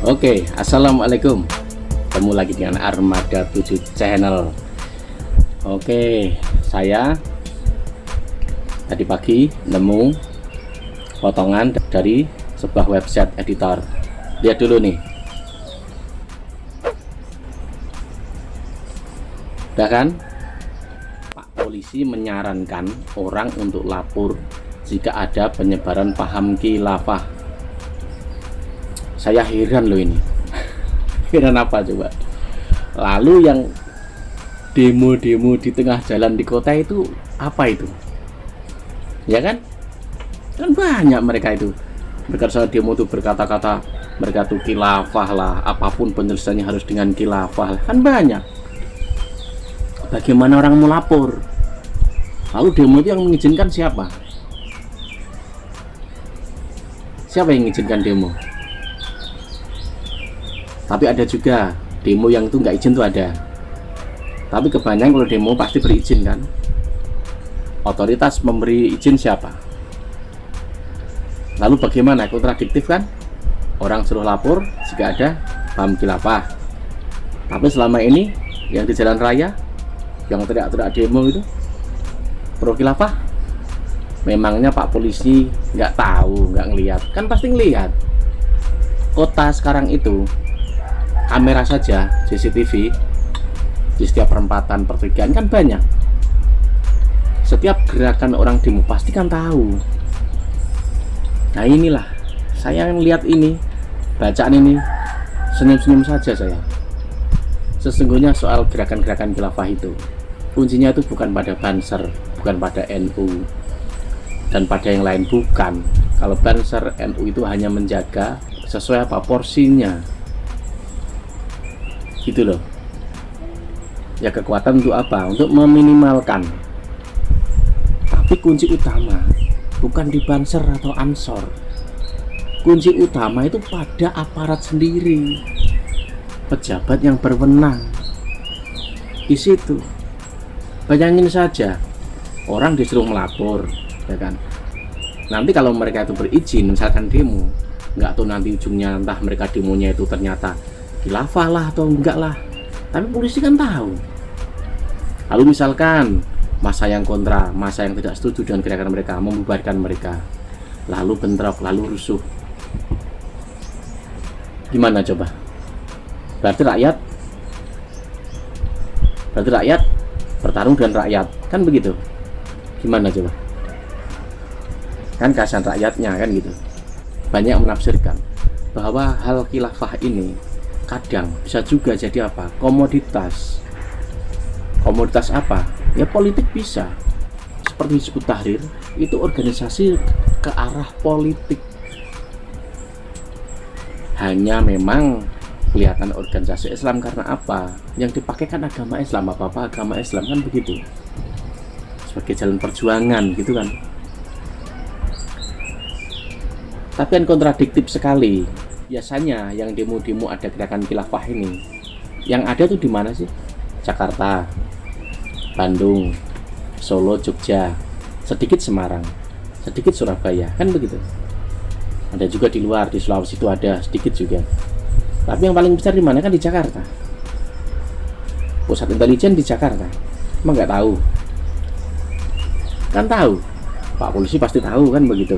Oke, assalamualaikum. Ketemu lagi dengan Armada 7 Channel. Oke, saya tadi pagi nemu potongan dari sebuah website editor. Lihat dulu nih. Udah kan? Pak polisi menyarankan orang untuk lapor jika ada penyebaran paham khilafah. Saya heran loh ini. Heran apa coba? Lalu yang demo-demo di tengah jalan di kota itu apa itu? Ya kan? Kan banyak mereka itu. Mereka soal demo itu berkata-kata mereka tuh khilafah lah, apapun penyelesaiannya harus dengan khilafah lah. Kan banyak. Bagaimana orang mau lapor? Lalu demo itu yang mengizinkan siapa? Siapa yang mengizinkan demo? Tapi ada juga demo yang itu nggak izin tuh ada. Tapi kebanyakan kalau demo pasti berizin kan. Otoritas memberi izin siapa? Lalu bagaimana? Kontradiktif kan? Orang suruh lapor jika ada paham khilafah. Tapi selama ini yang di jalan raya yang teriak-teriak demo itu pro khilafah, memangnya Pak polisi nggak tahu, nggak ngelihat? Kan pasti ngelihat. Kota sekarang itu kamera saja, CCTV di setiap perempatan pertigaan kan banyak. Setiap gerakan orang demo pasti kan tahu. Nah inilah saya lihat ini, bacaan ini senyum-senyum saja saya. Sesungguhnya soal gerakan-gerakan khilafah itu kuncinya itu bukan pada Banser, bukan pada NU dan pada yang lain, bukan. Kalau Banser, NU itu hanya menjaga sesuai apa porsinya, gitu loh. Ya kekuatan untuk apa? Untuk meminimalkan. Tapi kunci utama bukan di Banser atau Ansor. Kunci utama itu pada aparat sendiri, pejabat yang berwenang di situ. Bayangin saja, orang disuruh melapor, ya kan? Nanti kalau mereka itu berizin, misalkan demo, nggak tahu nanti ujungnya entah mereka demonya itu ternyata khilafah lah atau enggak lah. Tapi polisi kan tahu. Lalu misalkan masa yang kontra, masa yang tidak setuju dengan gerakan mereka, membubarkan mereka, lalu bentrok, lalu rusuh, gimana coba? Berarti rakyat bertarung dengan rakyat, kan begitu? Gimana coba? Kan kasihan rakyatnya kan gitu. Banyak menafsirkan bahwa hal khilafah ini kadang bisa juga jadi apa? Komoditas. Komoditas apa? Ya politik bisa. Seperti Hizbut Tahrir itu organisasi ke arah politik. Hanya memang kelihatan organisasi Islam karena apa? Yang dipakai kan agama Islam, apa-apa agama Islam kan begitu. Sebagai jalan perjuangan gitu kan. Tapi kan kontradiktif sekali. Biasanya yang demo-demo ada gerakan khilafah ini, yang ada tuh di mana sih? Jakarta, Bandung, Solo, Jogja, sedikit Semarang, sedikit Surabaya, kan begitu. Ada juga di luar, di Sulawesi itu ada sedikit juga. Tapi yang paling besar di mana? Kan di Jakarta. Pusat intelijen di Jakarta. Emang nggak tahu? Kan tahu. Pak polisi pasti tahu kan begitu.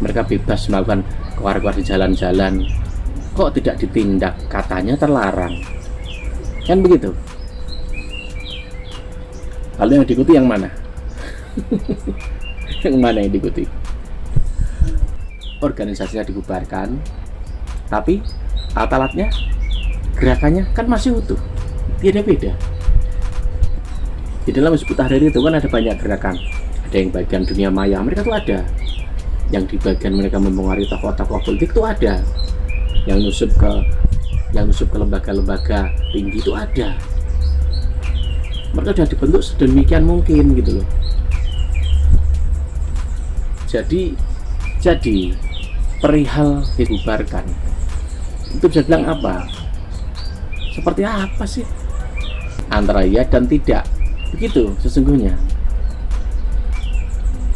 Mereka bebas melakukan keluar-keluar di jalan-jalan. Kok tidak ditindak? Katanya terlarang. Kan begitu. Lalu yang diikuti yang mana? Yang mana yang diikuti? Organisasinya dibubarkan, tapi alat-alatnya, gerakannya kan masih utuh, tidak beda. Di dalam Hizbut Tahrir itu kan ada banyak gerakan. Ada yang bagian dunia maya, mereka tuh ada. Yang di bagian mereka mempengaruhi tokoh-tokoh politik itu ada. Yang nusuk ke lembaga-lembaga tinggi itu ada. Mereka sudah dibentuk sedemikian mungkin gitu loh. Jadi perihal dibubarkan itu bisa bilang apa? Seperti apa sih? Antara ya dan tidak. Begitu sesungguhnya.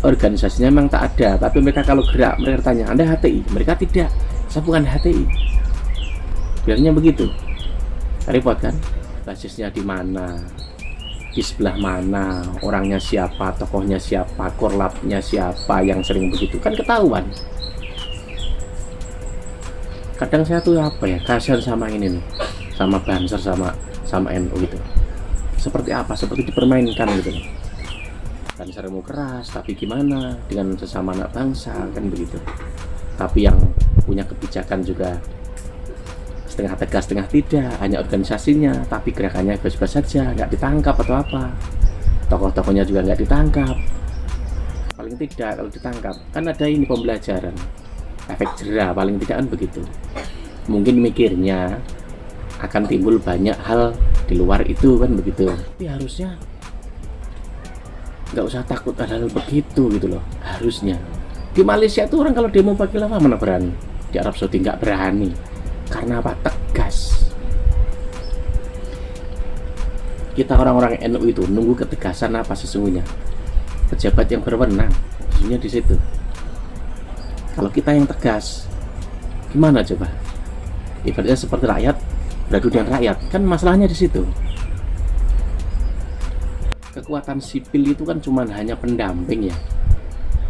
organisasinya memang tak ada, tapi mereka kalau gerak mereka tanya Anda HTI, mereka tidak. Saya bukan HTI. Bilangnya begitu. Repot kan? Basisnya di mana? Di sebelah mana? Orangnya siapa? Tokohnya siapa? Korlapnya siapa yang sering begitu? Kan ketahuan. Kadang saya tuh apa ya, kasihan sama ini nih, sama Banser, sama NU gitu. Seperti apa? Seperti dipermainkan gitu. Banser mau keras, tapi gimana dengan sesama anak bangsa, kan begitu. Tapi yang punya kebijakan juga setengah tegas, setengah tidak, hanya organisasinya, tapi gerakannya bebas-bebas saja, nggak ditangkap atau apa. Tokoh-tokohnya juga nggak ditangkap. Paling tidak kalau ditangkap, kan ada ini pembelajaran. Efek jerah paling tidak kan begitu. Mungkin mikirnya akan timbul banyak hal di luar itu kan begitu. Tapi harusnya nggak usah takut ada hal begitu gitu loh. Harusnya di Malaysia tuh orang kalau demo pakai lava mana berani. Di Arab Saudi nggak berani. Karena apa? Tegas. Kita orang-orang NU itu nunggu ketegasan apa sesungguhnya? Pejabat yang berwenang, sesungguhnya di situ. Kalau kita yang tegas, gimana coba? Ibaratnya seperti rakyat beradu dengan rakyat, kan masalahnya di situ. Kekuatan sipil itu kan cuma hanya pendamping ya,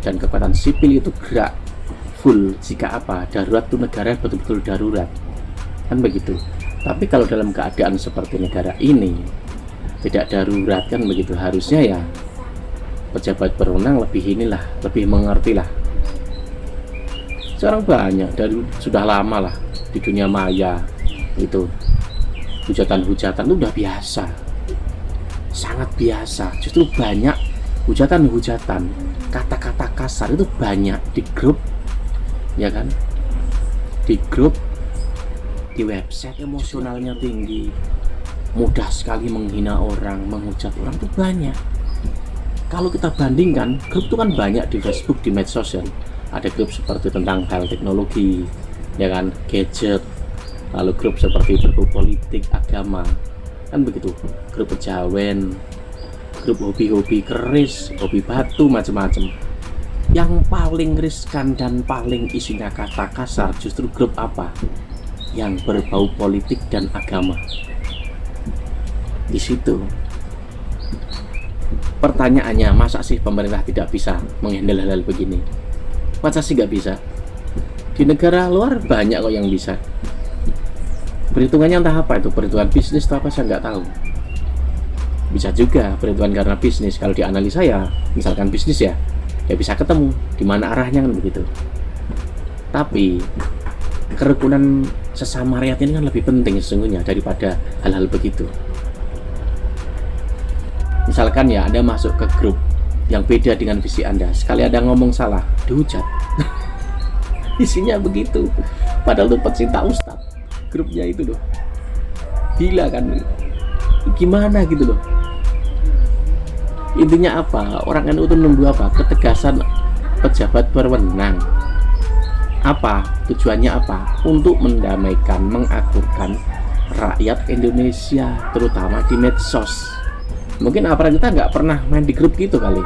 dan kekuatan sipil itu gerak full jika apa darurat tuh negara betul-betul darurat, kan begitu. Tapi kalau dalam keadaan seperti negara ini tidak darurat kan begitu, harusnya ya pejabat berwenang lebih inilah, lebih mengerti lah. Sekarang banyak dari sudah lama lah di dunia maya itu hujatan-hujatan itu udah biasa, sangat biasa. Justru banyak hujatan-hujatan, kata-kata kasar itu banyak di grup, ya kan? Di grup, di website, emosionalnya tinggi, mudah sekali menghina orang, menghujat orang itu banyak. Kalau kita bandingkan, grup itu kan banyak di Facebook, di medsos sosial. Ada grup seperti tentang hal teknologi, ya kan, gadget, lalu grup seperti berbau politik, agama, kan begitu. Grup kejawen, grup hobi-hobi keris, hobi batu, macam-macam. Yang paling riskan dan paling isinya kata kasar justru grup apa? Yang berbau politik dan agama. Di situ. Pertanyaannya, masa sih pemerintah tidak bisa menghandle hal-hal begini? Masa sih nggak bisa? Di negara luar banyak kok yang bisa. Perhitungannya entah apa itu, perhitungan bisnis atau apa saya nggak tahu. Bisa juga perhitungan karena bisnis. Kalau dianalisa ya, misalkan bisnis ya bisa ketemu di mana arahnya kan begitu. Tapi kerukunan sesama rakyat ini kan lebih penting sesungguhnya daripada hal-hal begitu. Misalkan ya Anda masuk ke grup yang beda dengan visi Anda, sekali ada ngomong salah, dihujat. Isinya begitu. Padahal itu pecinta Ustadz grupnya itu loh. Gila kan? Gimana gitu loh. Intinya apa? Orang NU itu nunggu apa? Ketegasan pejabat berwenang. Apa? Tujuannya apa? Untuk mendamaikan, mengakurkan rakyat Indonesia, terutama di medsos. Mungkin aparat kita nggak pernah main di grup gitu kali.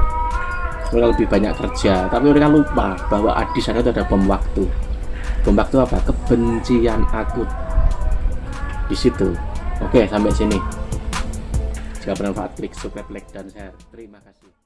Mereka lebih banyak kerja, tapi mereka lupa bahwa di sana itu ada bom waktu. Bom waktu apa? Kebencian akut. Di situ. Oke, sampai sini. Jika bermanfaat, klik subscribe, like, dan share. Terima kasih.